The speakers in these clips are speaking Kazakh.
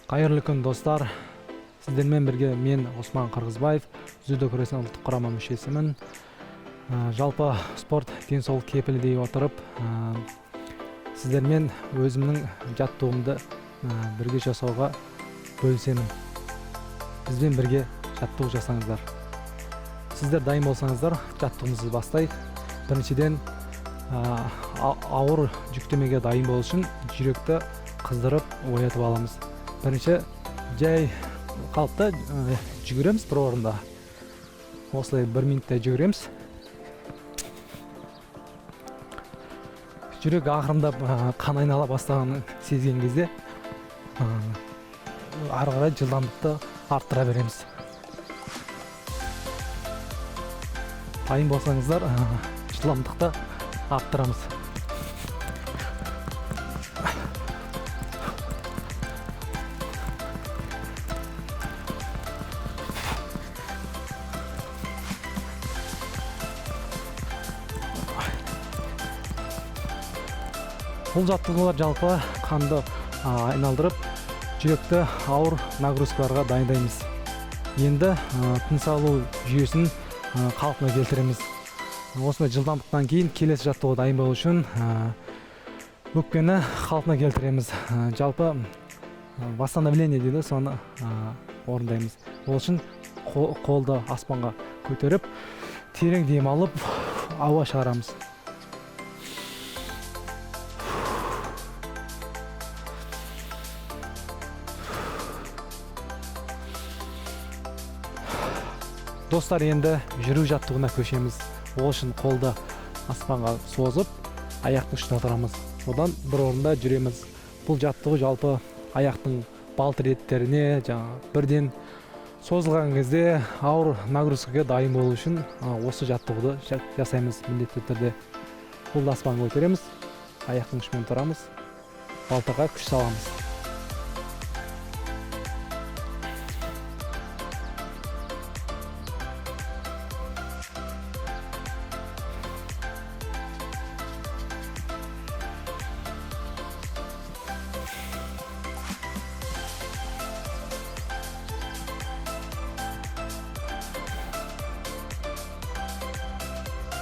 Кайырлы күн достар. Сіздермен бірге мен Осман Қырғызбаев, дзюдо күресінің ұлттық құрама мүшесімін. Жалпы спорт денсаулық кепілі дей отырып, сіздермен өзімнің жаттығуымды бірге жасауға бөлісемін. Бізбен бірге жаттығу жасаңыздар. Сіздер дайын болсаңыздар, жаттығымызды бастайық. Біріншіден ауыр жүктемеге дайын болу үшін жүректі қыздырып оятып аламыз. Бірінші жай қалыпта жүгіреміз бір орында. Осылай 1 минутта жүгіреміз. Жүрек ақырындап қан айнала бастағанын сезген кезде ары қарай жылдамдықты арттыра береміз. Дайын болсаңыздар, жылдамдықты арттырамыз. Бұл жаттығулар жалпы қанды айналдырып, жүректі ауыр нагрузкаларға дайындаймыз. Енді тыныс алу жүйесін қалпына келтіреміз. Осындай жылдамдықтан кейін келесі жаттығуға дайын болу үшін өкпені қалпына келтіреміз. Жалпы восстановление дейді, соны орындаймыз. Ол үшін қолды аспанға көтеріп, терең дем алып, ауа шығарамыз. Достар, енді жүру жаттығуына көшеміз. Ол үшін қолды аспанға созып, аяқтың ұшына тұрамыз. Одан бір орында жүреміз. Бұл жаттығу жалпы аяқтың балтыр еттеріне бірден созылған кезде ауыр нагрузкаға дайын болу үшін осы жаттығуды жасаймыз міндетті түрде. Қолды аспанға көтереміз, аяқтың ұшымен тұрамыз, балтырға күш саламыз.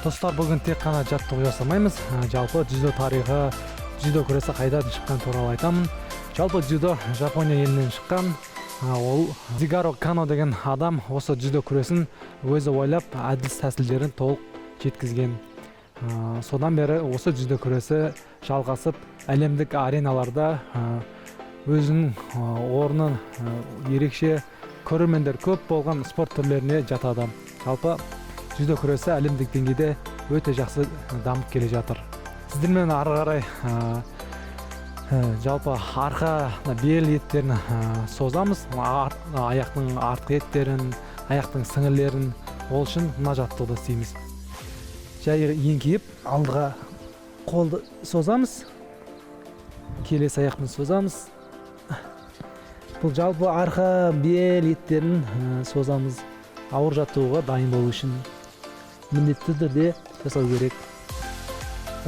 Достар, бүгін тек қана жаттығу жасамаймыз. Жалпы дзюдо тарихы, дзюдо күресі қайдан шыққан туралы айтамын. Жалпы дзюдо Жапония елінен шыққан. Ол Зигаро Кано деген адам осы дзюдо күресін өзі ойлап, әдіс тәсілдерін толық жеткізген. Содан бері осы дзюдо күресі жалғасып, әлемдік ареналарда өзінің орнын ерекше көрермендер көп болған спорт түрлеріне жатады. Жалпы дзюдо күресі әлемдік деңгейде өте жақсы дамып келе жатыр. Сіздермен ары қарай жалпы арқа бел еттерін созамыз, аяқтың артқы еттерін, аяқтың сіңірлерін. Ол үшін мына жаттығуды істейміз. Жай еңкейіп, алдыға қолды созамыз, келесі аяқпен созамыз. Бұл жалпы арқа бел еттерін созамыз. Ауыр жаттығуға дайын болу үшін міндетті түрде жасау керек.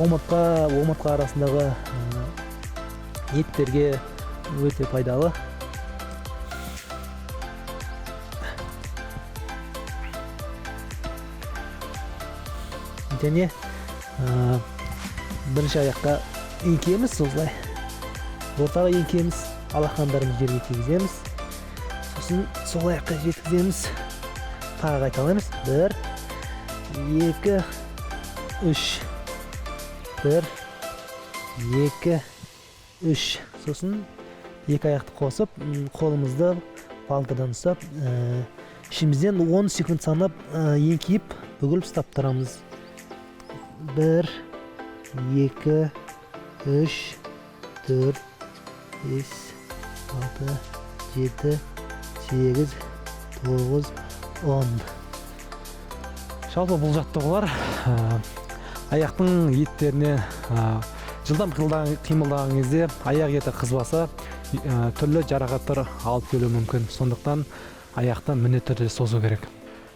Омыртқа арасындағы еттерге өте пайдалы. Және бірінші аяққа еңкейеміз, осылай. Ортаға еңкейеміз, алақандарымызды жерге тигіземіз. Сосын сол аяққа жеткіземіз. Тағы қайталамыз. 1, 2, 3. 1, 2, 3. Сосын екі аяқты қосып, қолымызды балтырдан ұстап, ішімізден 10 секунд санап, еңкейіп, бүгіліп ұстап тұрамыз. 1, 2, 3, 4, 5, 6, 7, 8, 9, 10. Жалпы бұл жаттығулар аяқтың еттеріне жылдам қимылдаған кезде аяқ еті қызбаса түрлі жарақаттар алып келуі мүмкін. Сондықтан аяқты міндетті түрде созу керек.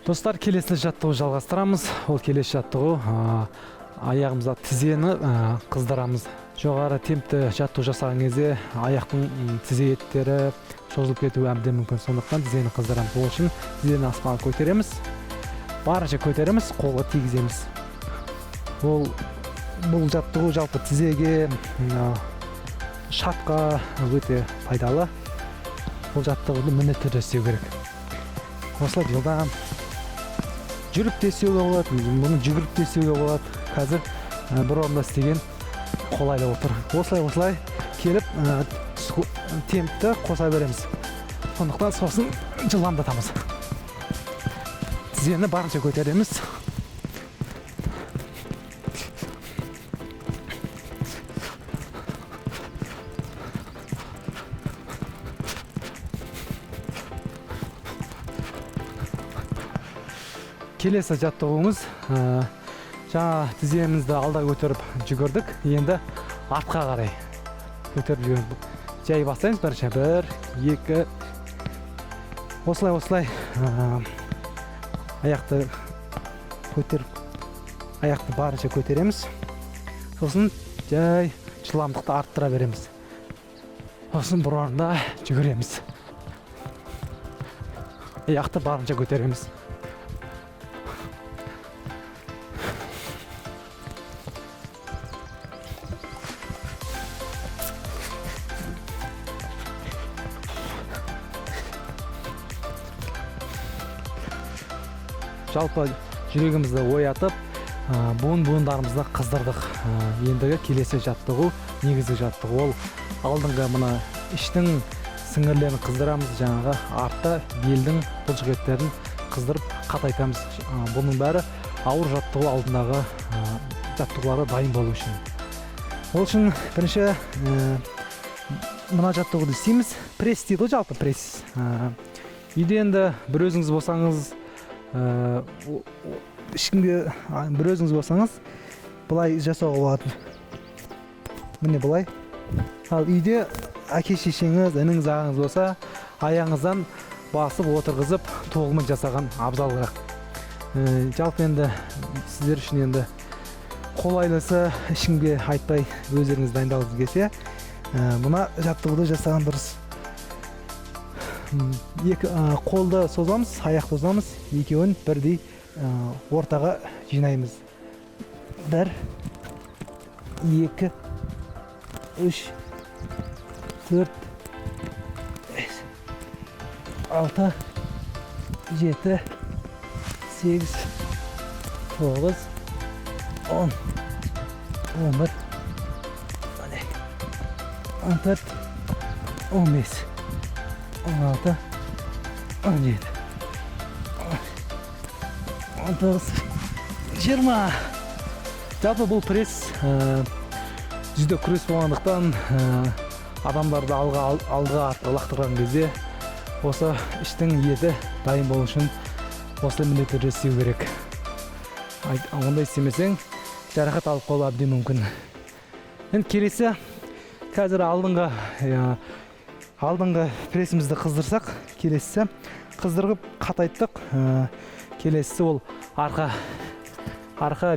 Достар, келесі жаттығу жалғастырамыз. Ол келесі жаттығу аяғымызда тізені қыздырамыз. жоғары темпті жаттығу жасаған кезде аяқтың тізе еттері созылып кетуі әбден мүмкін. Сондықтан тізені қыздырамыз. Ол үшін тізені аспанға көтереміз. Барынша көтереміз, қолға тигіземіз. Бұл жаттығу жалпы тізеге, шапқа өте пайдалы. Бұл жаттығуды міндетті түрде істеу керек. Осылай жылдам жүріп те істеуге болады, мұны жүгіріп те істеуге болады. Қазір бір орында істеген қолайлы отыр. Осылай келіп темпті қоса береміз. Сондықтан сосын жылдамдатамыз. Тізені барынша көтереміз. Келесі жаттығуымыз, жаңа тіземізді алда көтеріп жүгірдік, енді артқа қарай көтеріп жүгірдік. Жай бастаймыз бірінші. 1, 2, осылай аяқты көтеріп, аяқты барынша көтереміз. Сосын жай жылдамдықты арттыра береміз. Сосын бір орында жүгіреміз. Аяқты барынша көтереміз. Жалпы жүрегімізді оятып, буын-буындарымызды қыздырдық. Ендігі келесі жаттығу, негізгі жаттығу. Ол алдыңғы мына іштің сіңірлерін қыздырамыз, жаңағы артта белдің бұлшықеттерін қыздырып қатайтамыз. Бұның бәрі ауыр жаттығу алдындағы жаттығуларға дайын болу үшін. Ол үшін бірінші мына жаттығуды істейміз. Пресс дейді, жалпы пресс. Үйде енді бір өзіңіз болсаңыз, ешкімге бір өзіңіз болсаңыз, бұлай жасауға болады. Міне бұлай. Ал үйде әке шешеңіз, ініңіз, ағаңыз болса, аяғыңыздан басып отырғызып, тоғылмен жасаған абзалырақ. Жалпы енді сіздер үшін енді қолайлысы, ешкімге айтпай өздеріңіз дайындалғыңыз келсе, мына жаттығуды жасаған дұрыс. Қолды созамыз, аяқты созамыз, екеуін бірдей ортаға жинаймыз. 1, 2, 3, 4, 5, 6, 7, 8, 9, 10, 11, 14, 15, 16, 17, 19, 20. Жалпы бұл пресс жүзде күрес болғандықтан адамдарды алдыға артқа лақтырған кезде осы іштің еті дайын болу үшін осылай міндетті түрде істеу керек. Ондай істемесең жарақат алып қалу әбден мүмкін. Енді келесі, қазір алдыңғы прессімізді қыздырсақ, келесі қыздырып қатайттық. Келесі ол арқа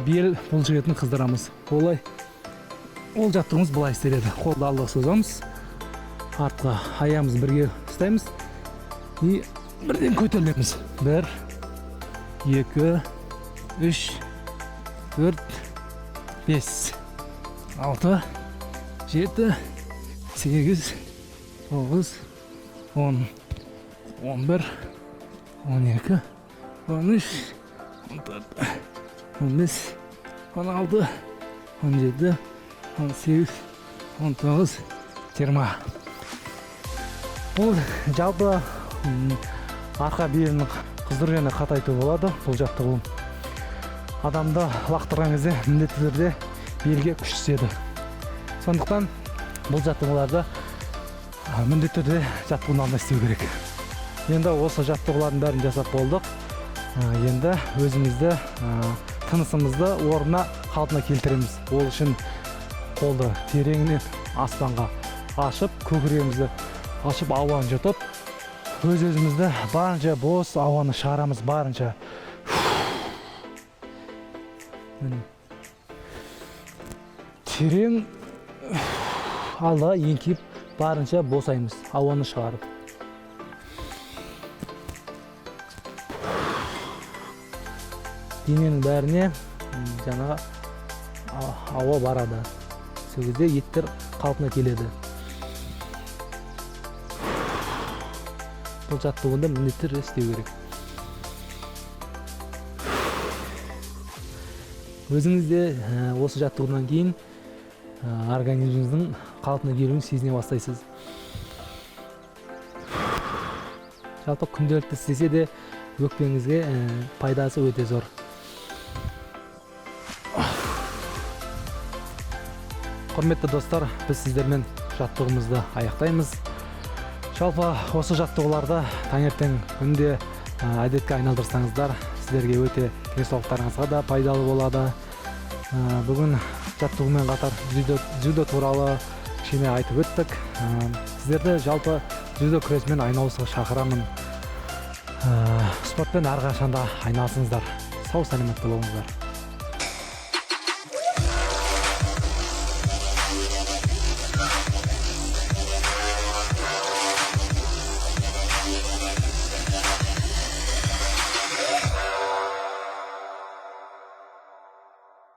бел бұлшықетін қыздырамыз. Ол жаттығымыз былай істеледі. Қолды алдыға созамыз, артқа аяғымызды бірге ұстаймыз и бірден көтерілеміз. 1, 2, 3, 4, 5, 6, 7, 8, 9, 10, 11, 12, 13, 14, 15, 16, 17, 18, 19, 20. Бұл жалпы арқа белін қыздыру және қатайту болады. Бұл жаттығу адамды лақтырған кезде міндетті түрде белге күш түседі. Сондықтан бұл жаттығуларды міндетті түрде жаттығуын алдында істеу керек. Енді осы жаттығулардың бәрін жасап болдық. Енді өзімізді, тынысымызды орнына қалпына келтіреміз. Ол үшін қолды тереңінен аспанға ашып, көкірегімізді ашып, ауаны жұтып, өзімізді барынша бос ауаны шығарамыз, барынша. Терең алдыға еңкейіп барынша босаймыз, ауаны шығарып. Дененің бәріне жаңағы ауа барады. Сол кезде еттер қалпына келеді. Бұл жаттығуында міндетті істеу керек. Өзіңіз де осы жаттығудан кейін организміңіздің қалпына келуін сезіне бастайсыз. Жалпы күнделікті істесе де өкпеңізге пайдасы өте зор. Құрметті достар, біз сіздермен жаттығуымызды аяқтаймыз. Жалпы осы жаттығуларды таңертең күнде әдетке айналдырсаңыздар, сіздерге өте денсаулықтарыңызға да пайдалы болады. Бүгін жаттығумен қатар дзюдо туралы кішкене айтып өттік. Сіздерді жалпы дзюдо күресімен айналысуға шақырамын. Спортпен әрқашанда айналысыңыздар. Сау саламатты болыңыздар.